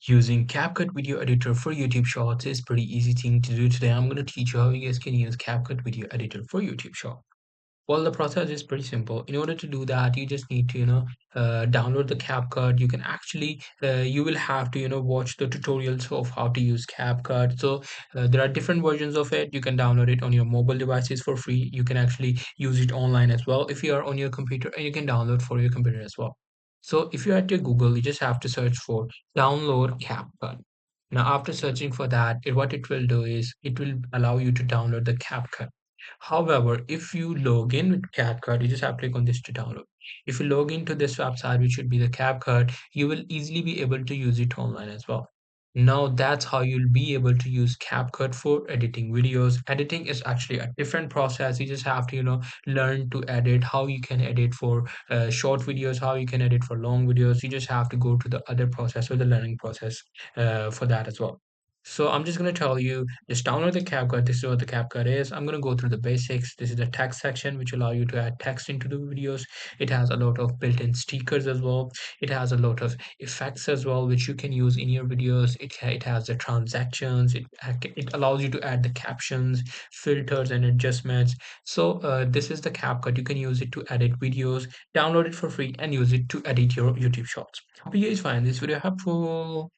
Using CapCut Video Editor for YouTube Shorts is pretty easy thing to do. Today I'm going to teach you how you guys can use CapCut Video Editor for YouTube Shorts. Well, the process is pretty simple. In order to do that, you just need to, download the CapCut. You can actually, you will have to, watch the tutorials of how to use CapCut. So there are different versions of it. You can download it on your mobile devices for free. You can actually use it online as well if you are on your computer, and you can download for your computer as well. So if you're at your Google, you just have to search for download CapCut. Now, after searching for that, what it will do is it will allow you to download the CapCut. However, if you log in with CapCut, you just have to click on this to download. If you log into this website, which should be the CapCut, you will easily be able to use it online as well. Now that's how you'll be able to use CapCut for editing videos. Editing is actually a different process. You just have to, learn to edit, how you can edit for short videos, how you can edit for long videos. You just have to go to the other process or the learning process for that as well. So I'm just going to tell you, just download the CapCut. This is what the CapCut is. I'm going to go through the basics. This is the text section, which allow you to add text into the videos. It has a lot of built-in stickers as well. It has a lot of effects as well, which you can use in your videos. It has the transactions. It allows you to add the captions, filters, and adjustments. So this is the CapCut. You can use it to edit videos, download it for free, and use it to edit your YouTube shorts. Hope you guys find this video helpful.